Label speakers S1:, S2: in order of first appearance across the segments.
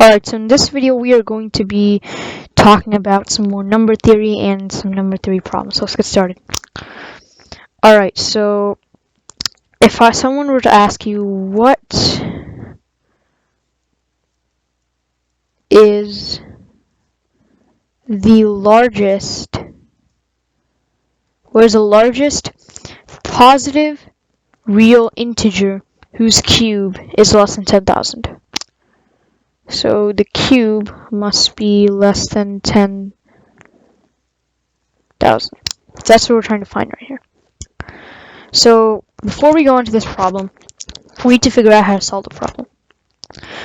S1: Alright, so in this video we are going to be talking about some more number theory and some number theory problems. So let's get started. Alright, so if someone were to ask you what is the largest positive real integer whose cube is less than 10,000? So the cube must be less than 10,000. That's what we're trying to find right here. So before we go into this problem, we need to figure out how to solve the problem.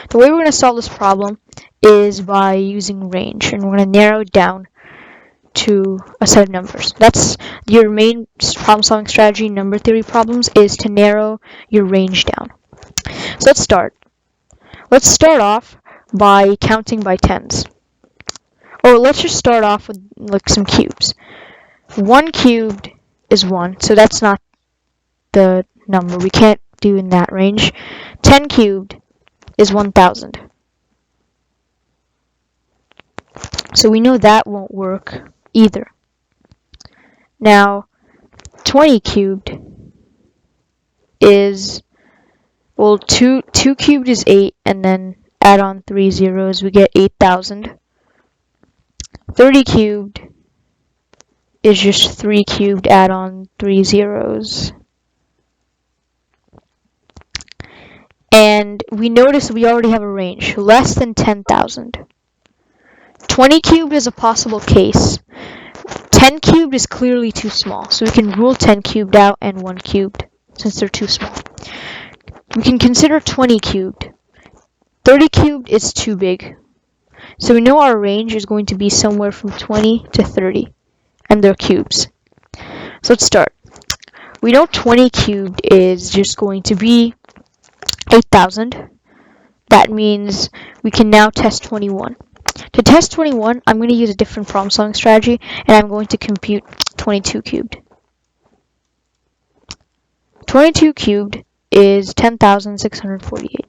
S1: The way we're going to solve this problem is by using range, and we're going to narrow it down to a set of numbers. That's your main problem-solving strategy in number theory problems, is to narrow your range down. So let's start. Let's start off by counting by tens. Or let's just start off with like some cubes. 1 cubed is 1, so that's not the number. We can't do in that range. 10 cubed is 1,000. So we know that won't work either. Now, 20 cubed is, well, 2 cubed is 8, and then add on 3 zeros, we get 8,000. 30 cubed is just 3 cubed, add on 3 zeros. And we notice we already have a range, less than 10,000. 20 cubed is a possible case. 10 cubed is clearly too small, so we can rule 10 cubed out and 1 cubed, since they're too small. We can consider 20 cubed. 30 cubed is too big. So we know our range is going to be somewhere from 20 to 30, and they're cubes. So let's start. We know 20 cubed is just going to be 8,000. That means we can now test 21. To test 21, I'm going to use a different problem-solving strategy, and I'm going to compute 22 cubed. 22 cubed is 10,648.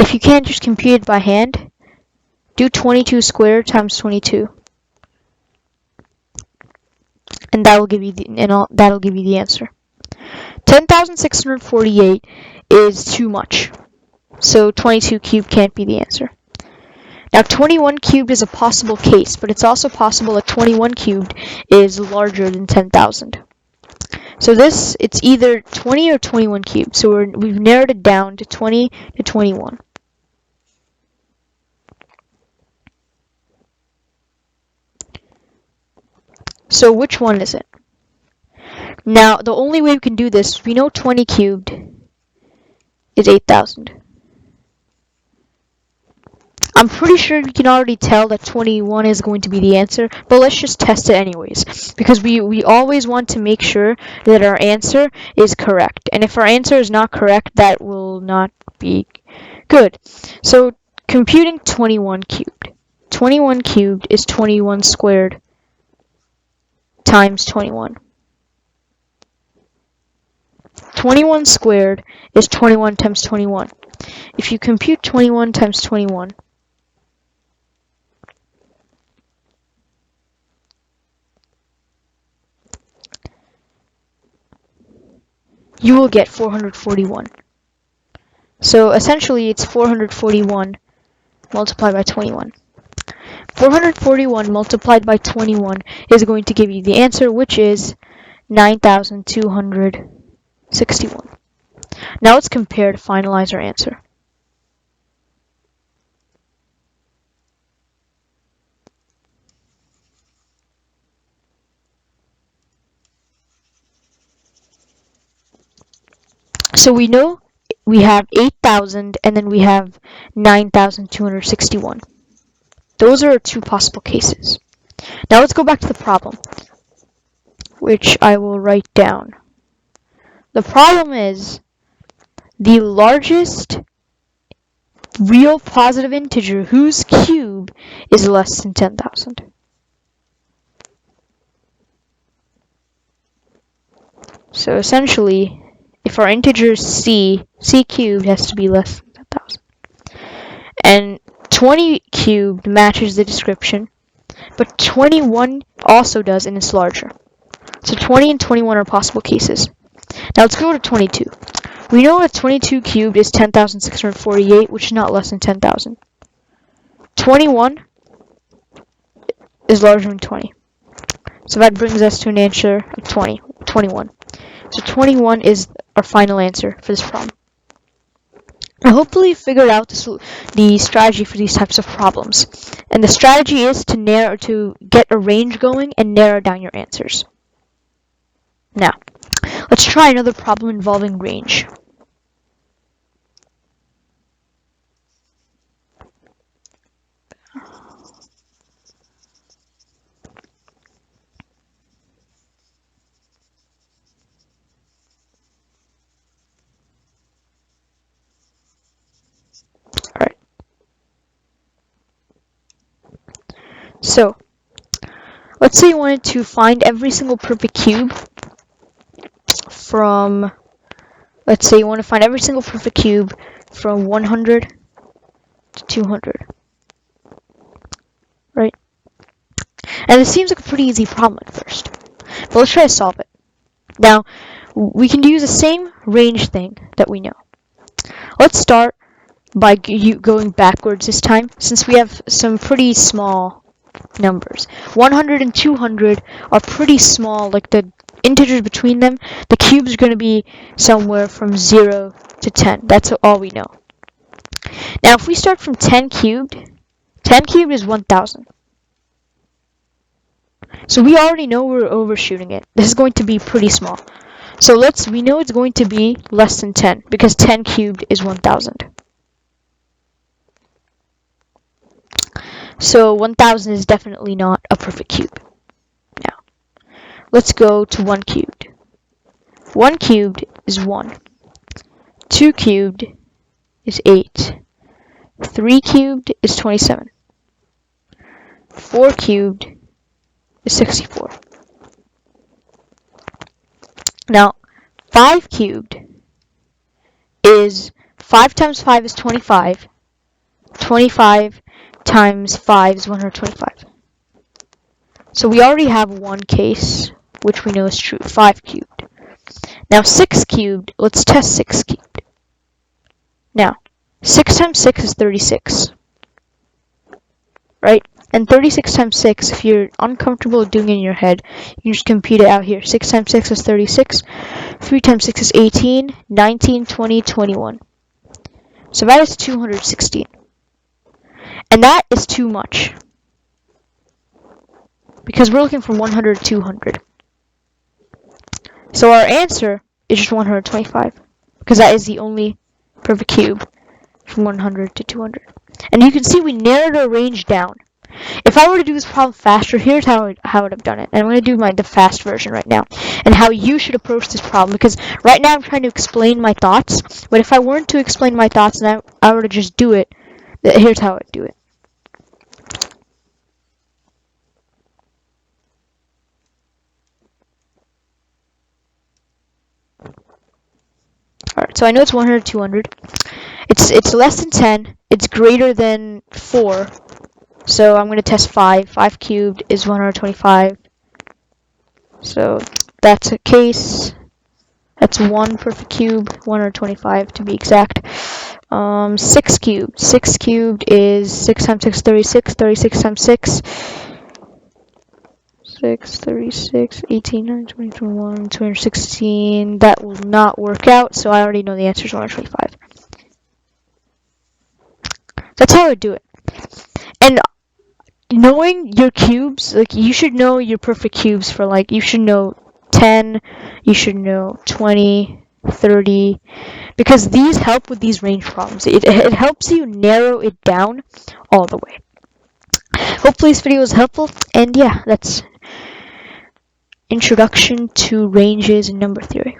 S1: If you can't just compute it by hand, do 22 squared times 22, and that'll give you the answer. 10,648 is too much, so 22 cubed can't be the answer. Now 21 cubed is a possible case, but it's also possible that 21 cubed is larger than 10,000. So it's either 20 or 21 cubed, so we've narrowed it down to 20 to 21. So which one is it? Now, the only way we can do this, we know 20 cubed is 8,000. I'm pretty sure you can already tell that 21 is going to be the answer, but let's just test it anyways, because we always want to make sure that our answer is correct. And if our answer is not correct, that will not be good. So, computing 21 cubed. 21 cubed is 21 squared times 21. 21 squared is 21 times 21. If you compute 21 times 21, you will get 441. So essentially it's 441 multiplied by 21. 441 multiplied by 21 is going to give you the answer, which is 9,261. Now let's compare to finalize our answer. So we know we have 8,000 and then we have 9,261. Those are our two possible cases. Now let's go back to the problem, which I will write down. The problem is the largest real positive integer whose cube is less than 10,000. So essentially, if our integer is c C cubed has to be less than 10,000. And 20 cubed matches the description, but 21 also does, and it's larger. So 20 and 21 are possible cases. Now let's go to 22. We know that 22 cubed is 10,648, which is not less than 10,000. 21 is larger than 20. So that brings us to an answer of 21. So 21 is our final answer for this problem. Now hopefully you figured out the strategy for these types of problems. And the strategy is to get a range going and narrow down your answers. Now, let's try another problem involving range. Alright. So, let's say you wanted to find every single perfect cube from, let's say you want to find every single perfect cube from 100 to 200. Right? And it seems like a pretty easy problem at first. But let's try to solve it. Now, we can use the same range thing that we know. Let's start by going backwards this time, since we have some pretty small numbers. 100 and 200 are pretty small, like the integers between them. The cubes are going to be somewhere from 0 to 10. That's all we know. Now, if we start from 10 cubed is 1,000. So we already know we're overshooting it. This is going to be pretty small. So we know it's going to be less than 10, because 10 cubed is 1,000. So 1,000 is definitely not a perfect cube. Now, let's go to 1 cubed. 1 cubed is 1. 2 cubed is 8. 3 cubed is 27. 4 cubed is 64. Now, 5 cubed is 5 times 5 is 25. 25 times 5 is 125. So we already have one case, which we know is true, 5 cubed. Now 6 cubed, let's test 6 cubed. Now, 6 times 6 is 36. Right? And 36 times 6, if you're uncomfortable doing it in your head, you can just compute it out here. 6 times 6 is 36. 3 times 6 is 18. 19, 20, 21. So that is 216. And that is too much, because we're looking from 100 to 200. So our answer is just 125, because that is the only perfect cube from 100 to 200. And you can see we narrowed our range down. If I were to do this problem faster, here's how I would have done it. And I'm going to do the fast version right now, and how you should approach this problem, because right now I'm trying to explain my thoughts, but if I weren't to explain my thoughts and I were to just do it, here's how I would do it. Alright, so I know it's 100 to 200. It's less than 10. It's greater than 4. So I'm going to test 5. 5 cubed is 125. So that's a case. That's one perfect cube, 125 to be exact. 6 cubed. 6 cubed is 6 times 6 is 36. 36 times 6. 6, 36, 18, 9, 20, 21, 216. That will not work out, so I already know the answer is 125. That's how I would do it. And knowing your cubes, like, you should know your perfect cubes for, like, you should know 10, you should know 20, 30, because these help with these range problems. It helps you narrow it down all the way. Hopefully this video was helpful, and yeah, that's introduction to ranges and number theory.